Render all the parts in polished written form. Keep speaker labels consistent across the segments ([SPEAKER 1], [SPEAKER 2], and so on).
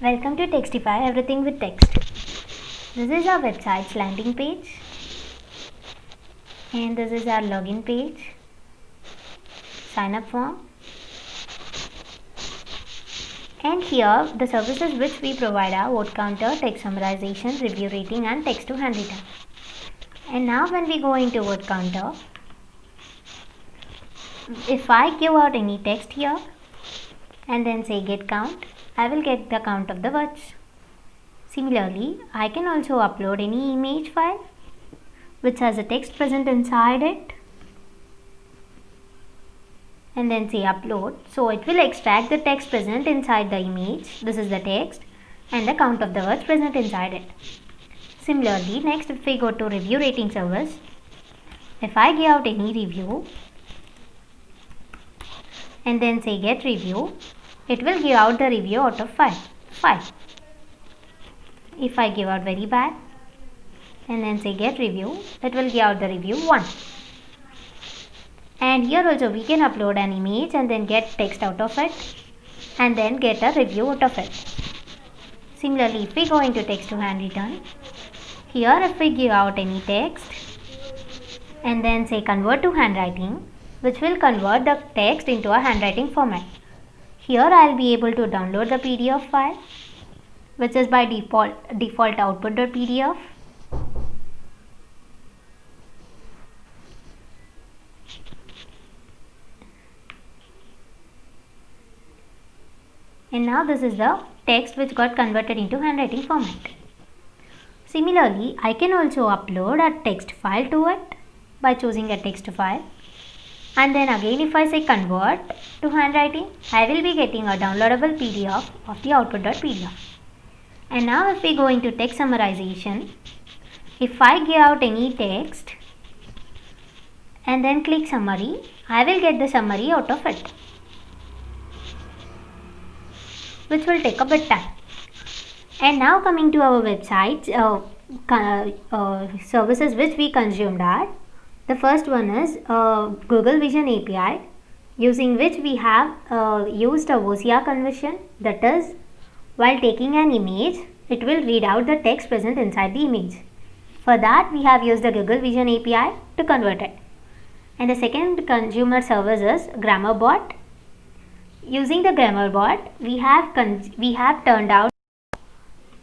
[SPEAKER 1] Welcome to Textify Everything with Text. This is our website's landing page, and this is our login page, sign up form, and here the services which we provide are word counter, text summarization, review rating, and text to handwritten. And now when we go into word counter, if I give out any text here and then say get count, I will get the count of the words. Similarly, I can also upload any image file which has a text present inside it and then say upload. So it will extract the text present inside the image. This is the text and the count of the words present inside it. Similarly, next if we go to review rating service, if I give out any review and then say get review, it will give out the review out of 5. If I give out very bad and then say get review, it will give out the review 1. And here also we can upload an image and then get text out of it and then get a review out of it. Similarly, if we go into text to handwritten, here if we give out any text and then say convert to handwriting, which will convert the text into a handwriting format. Here I will be able to download the PDF file, which is by default output.pdf. And now this is the text which got converted into handwriting format. Similarly, I can also upload a text file to it by choosing a text file. And then again if I say convert to handwriting, I will be getting a downloadable PDF of the output.pdf. And now if we go into text summarization, if I give out any text and then click summary, I will get the summary out of it, which will take a bit time. And now coming to our website, services which we consumed are, the first one is Google Vision API, using which we have used a OCR conversion, that is, while taking an image, it will read out the text present inside the image. For that, we have used the Google Vision API to convert it. And the second consumer service is GrammarBot. Using the GrammarBot, we have turned out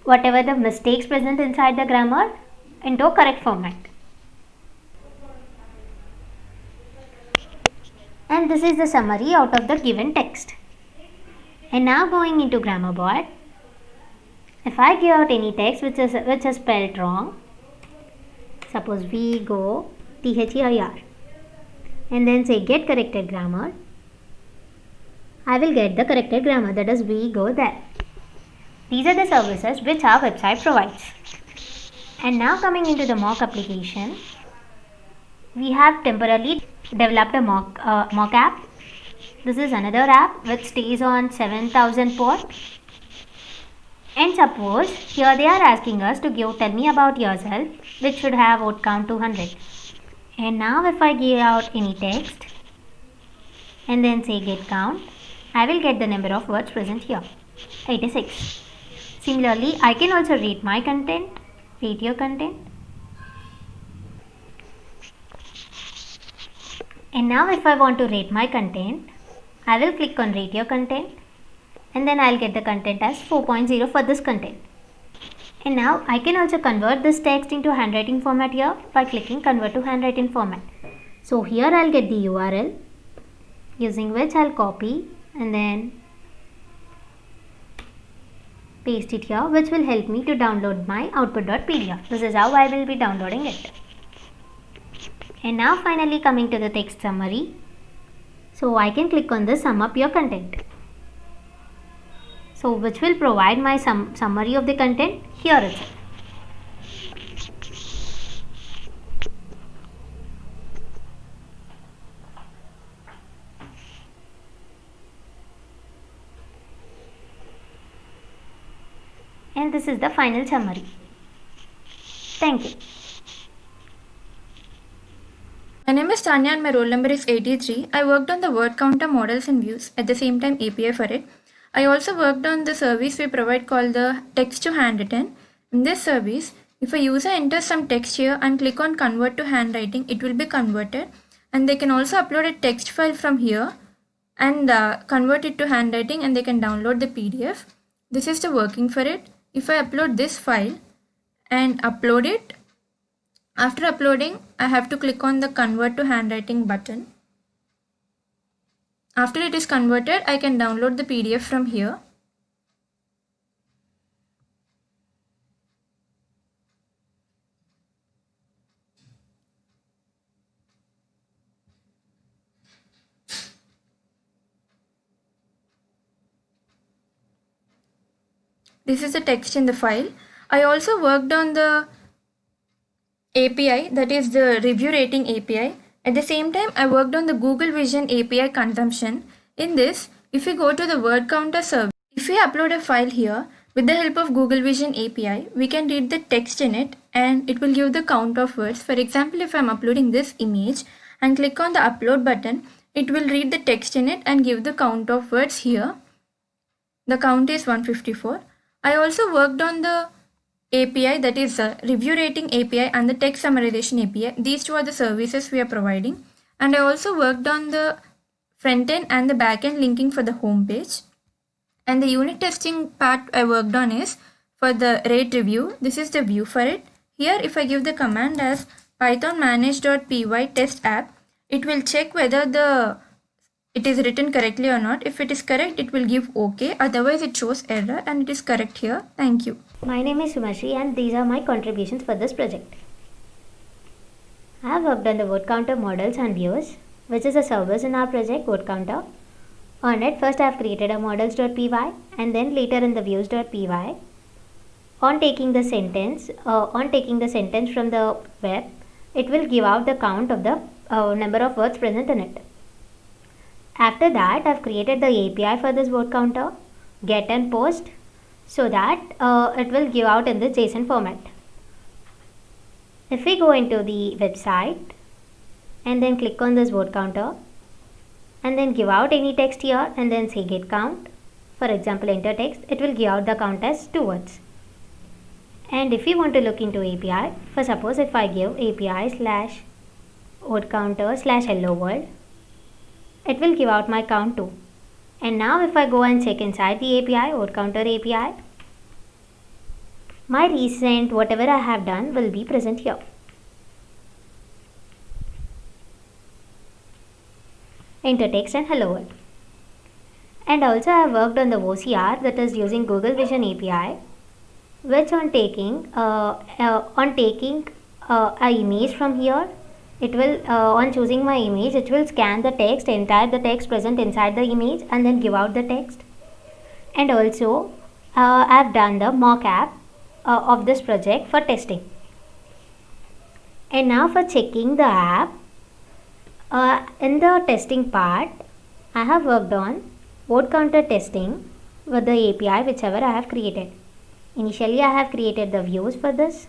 [SPEAKER 1] whatever the mistakes present inside the grammar into a correct format. And this is the summary out of the given text. And now going into GrammarBot, if I give out any text which is spelled wrong, suppose we go THEIR and then say get corrected grammar, I will get the corrected grammar, that is we go there. These are the services which our website provides. And now coming into the mock application, we have temporarily developed a mock app. This is another app which stays on 7000 port. And suppose here they are asking us to tell me about yourself, which should have word count 200. And now if I give out any text and then say get count, I will get the number of words present here, 86. Similarly, I can also rate my content, rate your content. And now if I want to rate my content, I will click on rate your content and then I will get the content as 4.0 for this content. And now I can also convert this text into handwriting format here by clicking convert to handwriting format. So here I will get the URL, using which I will copy and then paste it here, which will help me to download my output.pdf. This is how I will be downloading it. And now finally coming to the text summary. So I can click on the sum up your content. So which will provide my summary of the content here itself. And this is the final summary. Thank you.
[SPEAKER 2] My name is Tanya and my roll number is 83. I worked on the word counter models and views, at the same time API for it. I also worked on the service we provide called the text to handwritten. In this service, if a user enters some text here and click on convert to handwriting, it will be converted, and they can also upload a text file from here and convert it to handwriting, and they can download the PDF. This is the working for it. If I upload this file and upload it, after uploading, I have to click on the convert to handwriting button. After it is converted, I can download the PDF from here. This is the text in the file. I also worked on the API, that is the review rating API. At the same time, I worked on the Google Vision API consumption. In this, if we go to the word counter service, if we upload a file here, with the help of Google Vision API, we can read the text in it and it will give the count of words. For example, if I'm uploading this image and click on the upload button, it will read the text in it and give the count of words here. The count is 154. I also worked on the API, that is the review rating API and the text summarization API. These two are the services we are providing. And I also worked on the front end and the back end linking for the home page. And the unit testing part I worked on is for the rate review. This is the view for it. Here, if I give the command as python manage.py test app, it will check whether it is written correctly or not. If it is correct, it will give OK. Otherwise, it shows error, and it is correct here. Thank you.
[SPEAKER 1] My name is Sumashri and these are my contributions for this project. I have worked on the word counter models and views, which is a service in our project word counter. On it, first I have created a models.py and then later in the views.py. On taking the sentence from the web, it will give out the count of the number of words present in it. After that, I have created the API for this word counter, get and post, so that it will give out in the JSON format. If we go into the website and then click on this word counter and then give out any text here and then say get count, for example enter text, it will give out the count as 2 words. And if we want to look into API, for suppose if I give API slash word counter slash hello world, it will give out my count too. And now if I go and check inside the API, word counter API, my recent whatever I have done will be present here. Enter text and hello world. And also I have worked on the OCR, that is using Google Vision API, which on taking a image from here, it will on choosing my image, it will scan the text, entire the text present inside the image and then give out the text. And also I have done the mock-up of this project for testing. And now for checking the app, in the testing part, I have worked on word counter testing with the API whichever I have created. Initially I have created the views for this,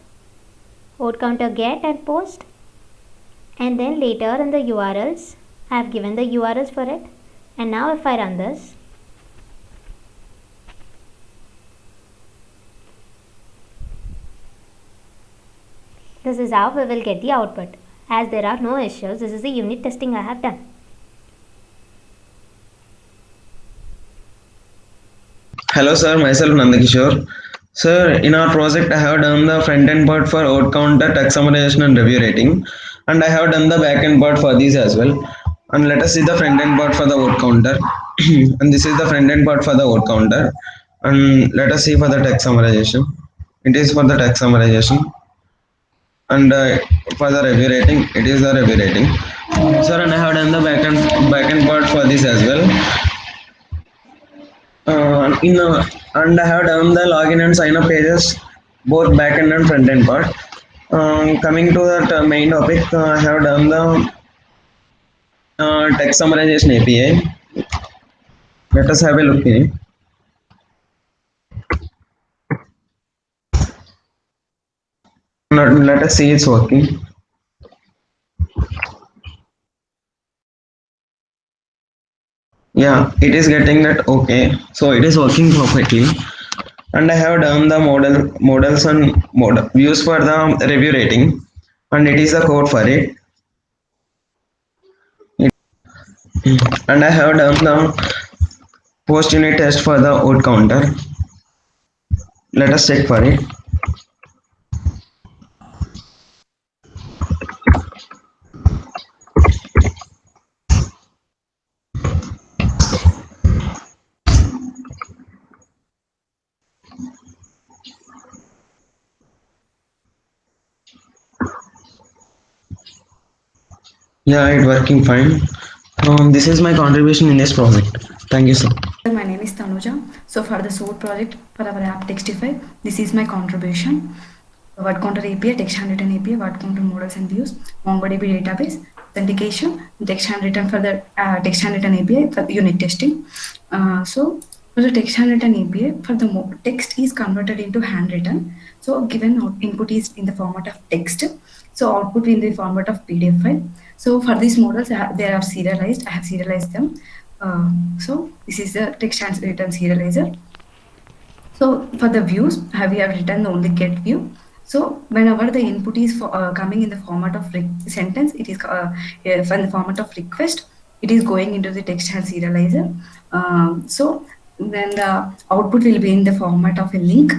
[SPEAKER 1] word counter get and post, and then later in the URLs I have given the URLs for it. And now if I run this, this is how we will get the output. As there are no issues, this is the unit testing I have done.
[SPEAKER 3] Hello sir, myself Nandakishore. Sir, in our project I have done the front end part for word counter, text summarization and review rating, and I have done the back end part for these as well. And let us see the front end part for the word counter. And this is the front end part for the word counter. And let us see for the text summarization. It is for the text summarization. And for the review rating, it is the review rating. Sir, and I have done the back end part for this as well. And I have done the login and sign up pages, both backend and front end part. Coming to that main topic, I have done the text summarization API. Let us have a look in it. Let us see it's working. Yeah, it is getting that okay. So it is working perfectly. And I have done the models and model views for the review rating, and it is the code for it. And I have done the post unit test for the vote counter. Let us check for it. Yeah, it working fine. This is my contribution in this project. Thank you, sir.
[SPEAKER 4] My name is Tanuja. So for the SOAR project for our app Textify, this is my contribution. Word counter API, text handwritten API, word counter models and views, MongoDB database, authentication, text handwritten for the text handwritten API for unit testing. So for the text handwritten API, for the text is converted into handwritten. So given input is in the format of text, so output in the format of PDF file. So for these models, they are serialized. I have serialized them. So this is the text handwritten serializer. So for the views, we have written only get view. So whenever the input is coming in the format of sentence, it is in the format of request. It is going into the text and serializer. So then the output will be in the format of a link.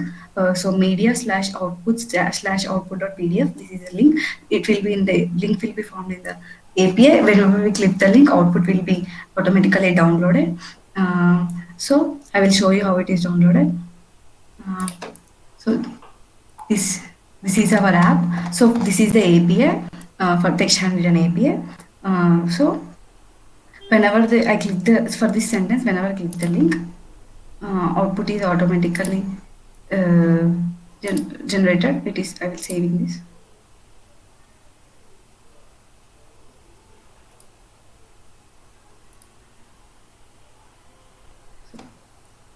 [SPEAKER 4] So media slash output slash output.pdf. This is a link. It will be in the link will be found in the API. Whenever we click the link, output will be automatically downloaded. So I will show you how it is downloaded. Uh, so this this is our app. So this is the API for text handwritten API. So whenever I click the for this sentence, whenever I click the link, output is automatically uh, generated. It is I will saving this.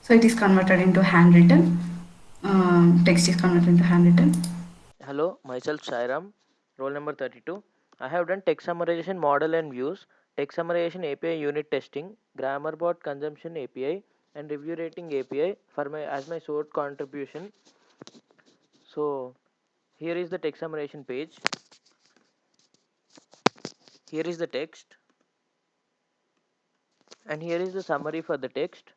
[SPEAKER 4] So it is converted into handwritten. Text is converted into handwritten.
[SPEAKER 5] Hello, myself Sairam, roll number 32. I have done text summarization model and views, text summarization API unit testing, grammar bot consumption API, and review rating API for my as my source contribution. So here is the text summarization page. Here is the text, and here is the summary for the text.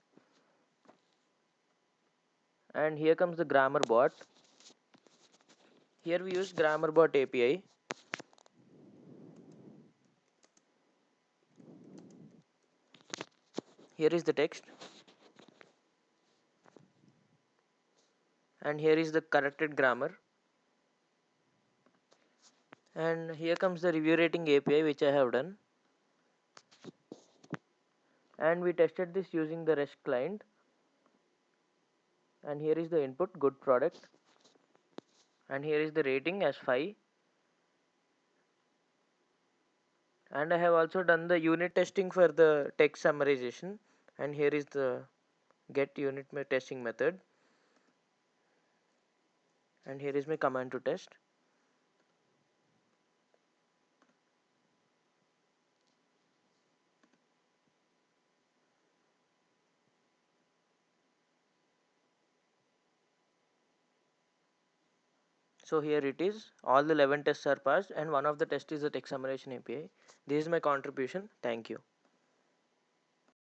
[SPEAKER 5] And here comes the grammar bot. Here we use grammar bot API. Here is the text, and here is the corrected grammar. And here comes the review rating API which I have done. And we tested this using the REST client. And here is the input, good product. And here is the rating as 5. And I have also done the unit testing for the text summarization. And here is the get unit testing method. And here is my command to test. So here it is, all the 11 tests are passed, and one of the tests is the text summarization API. This is my contribution. Thank you.